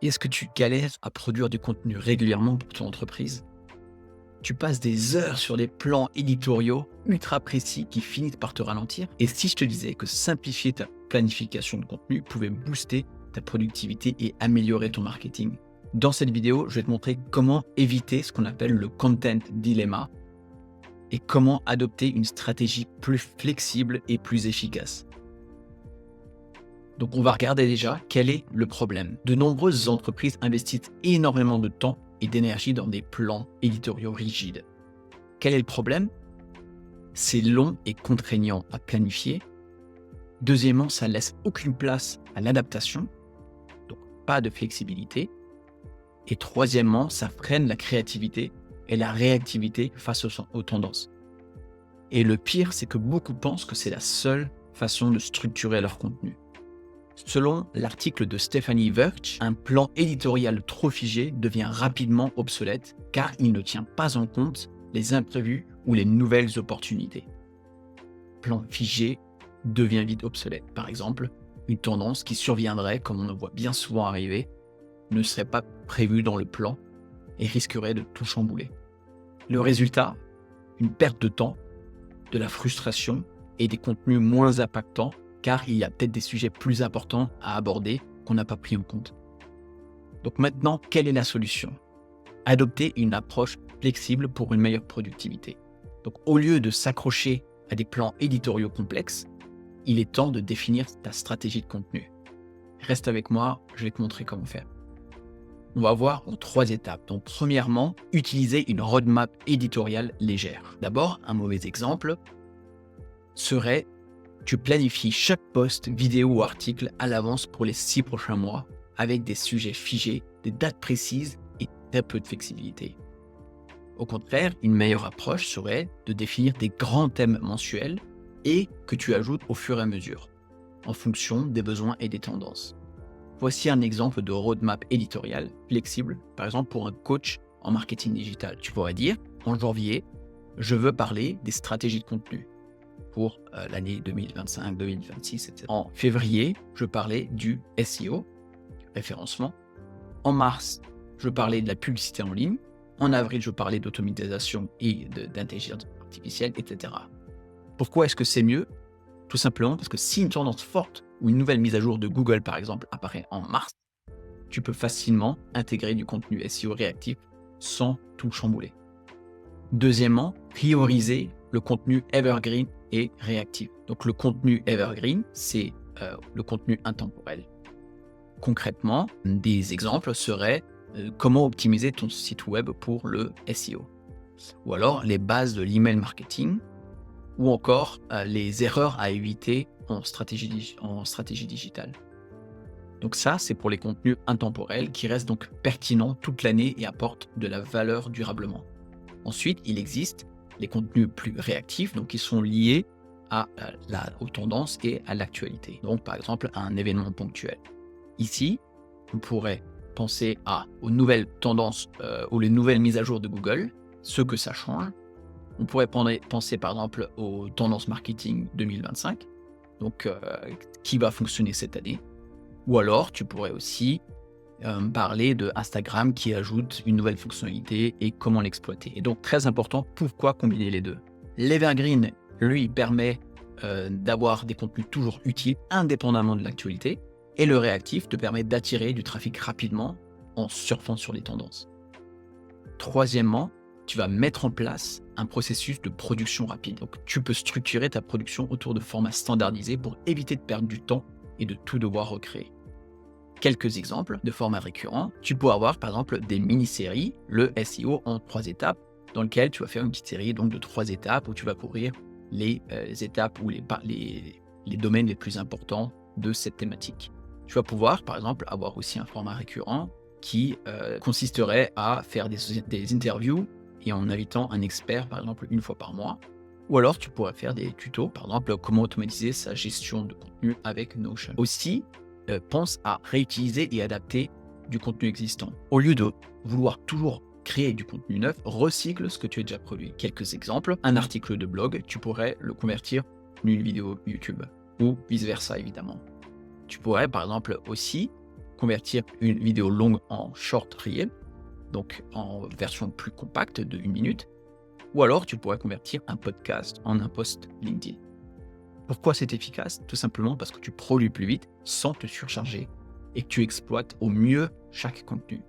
Est-ce que tu galères à produire du contenu régulièrement pour ton entreprise? Tu passes des heures sur des plans éditoriaux ultra précis qui finissent par te ralentir? Et si je te disais que simplifier ta planification de contenu pouvait booster ta productivité et améliorer ton marketing? Dans cette vidéo, je vais te montrer comment éviter ce qu'on appelle le content dilemma et comment adopter une stratégie plus flexible et plus efficace. Donc on va regarder déjà quel est le problème. De nombreuses entreprises investissent énormément de temps et d'énergie dans des plans éditoriaux rigides. Quel est le problème? C'est long et contraignant à planifier. Deuxièmement, ça ne laisse aucune place à l'adaptation, donc pas de flexibilité. Et troisièmement, ça freine la créativité et la réactivité face aux tendances. Et le pire, c'est que beaucoup pensent que c'est la seule façon de structurer leur contenu. Selon l'article de Stephanie Verch, un plan éditorial trop figé devient rapidement obsolète car il ne tient pas en compte les imprévus ou les nouvelles opportunités. Plan figé devient vite obsolète. Par exemple, une tendance qui surviendrait, comme on le voit bien souvent arriver, ne serait pas prévue dans le plan et risquerait de tout chambouler. Le résultat, une perte de temps, de la frustration et des contenus moins impactants car il y a peut-être des sujets plus importants à aborder qu'on n'a pas pris en compte. Donc maintenant, quelle est la solution? Adopter une approche flexible pour une meilleure productivité. Donc au lieu de s'accrocher à des plans éditoriaux complexes, il est temps de définir ta stratégie de contenu. Reste avec moi, je vais te montrer comment faire. On va voir en 3 étapes. Donc premièrement, utiliser une roadmap éditoriale légère. D'abord, un mauvais exemple serait tu planifies chaque post, vidéo ou article à l'avance pour les 6 prochains mois avec des sujets figés, des dates précises et très peu de flexibilité. Au contraire, une meilleure approche serait de définir des grands thèmes mensuels et que tu ajoutes au fur et à mesure, en fonction des besoins et des tendances. Voici un exemple de roadmap éditorial flexible, par exemple pour un coach en marketing digital. Tu pourrais dire, en janvier, je veux parler des stratégies de contenu pour l'année 2025, 2026, etc. En février, je parlais du SEO, référencement. En mars, je parlais de la publicité en ligne. En avril, je parlais d'automatisation et d'intelligence artificielle, etc. Pourquoi est-ce que c'est mieux? Tout simplement parce que si une tendance forte ou une nouvelle mise à jour de Google, par exemple, apparaît en mars, tu peux facilement intégrer du contenu SEO réactif sans tout chambouler. Deuxièmement, prioriser le contenu evergreen et réactif. Donc le contenu evergreen, c'est le contenu intemporel. Concrètement, des exemples seraient comment optimiser ton site web pour le SEO, ou alors les bases de l'email marketing, ou encore les erreurs à éviter en stratégie digitale. Donc ça, c'est pour les contenus intemporels qui restent donc pertinents toute l'année et apportent de la valeur durablement. Ensuite, il existe les contenus plus réactifs, donc qui sont liés aux tendances et à l'actualité. Donc, par exemple, à un événement ponctuel. Ici, on pourrait penser aux nouvelles tendances ou les nouvelles mises à jour de Google, ce que ça change. On pourrait penser, par exemple, aux tendances marketing 2025, donc qui va fonctionner cette année. Ou alors, tu pourrais aussi parler de Instagram qui ajoute une nouvelle fonctionnalité et comment l'exploiter. Et donc, très important, pourquoi combiner les deux? L'Evergreen, lui, permet d'avoir des contenus toujours utiles, indépendamment de l'actualité. Et le réactif te permet d'attirer du trafic rapidement en surfant sur les tendances. Troisièmement, tu vas mettre en place un processus de production rapide. Donc, tu peux structurer ta production autour de formats standardisés pour éviter de perdre du temps et de tout devoir recréer. Quelques exemples de formats récurrents. Tu peux avoir par exemple des mini-séries, le SEO en 3 étapes, dans lequel tu vas faire une petite série donc, de 3 étapes où tu vas couvrir les étapes ou les domaines les plus importants de cette thématique. Tu vas pouvoir par exemple avoir aussi un format récurrent qui consisterait à faire des interviews et en invitant un expert par exemple une fois par mois. Ou alors tu pourrais faire des tutos, par exemple comment automatiser sa gestion de contenu avec Notion. Aussi, pense à réutiliser et adapter du contenu existant. Au lieu de vouloir toujours créer du contenu neuf, recycle ce que tu as déjà produit. Quelques exemples, un article de blog, tu pourrais le convertir en une vidéo YouTube, ou vice-versa évidemment. Tu pourrais par exemple aussi convertir une vidéo longue en short reel, donc en version plus compacte de 1 minute, ou alors tu pourrais convertir un podcast en un post LinkedIn. Pourquoi c'est efficace? Tout simplement parce que tu produis plus vite sans te surcharger et que tu exploites au mieux chaque contenu.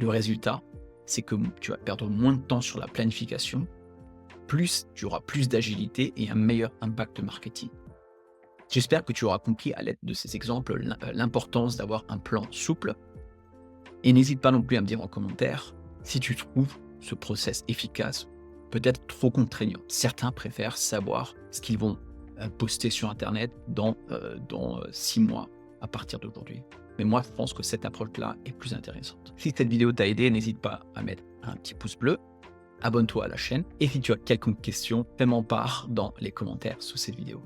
Le résultat, c'est que tu vas perdre moins de temps sur la planification, plus tu auras plus d'agilité et un meilleur impact marketing. J'espère que tu auras compris à l'aide de ces exemples l'importance d'avoir un plan souple. Et n'hésite pas non plus à me dire en commentaire si tu trouves ce process efficace, peut-être trop contraignant. Certains préfèrent savoir ce qu'ils vont poster sur Internet dans 6 mois à partir d'aujourd'hui. Mais moi, je pense que cette approche-là est plus intéressante. Si cette vidéo t'a aidé, n'hésite pas à mettre un petit pouce bleu, abonne-toi à la chaîne et si tu as quelconque question, fais-moi part dans les commentaires sous cette vidéo.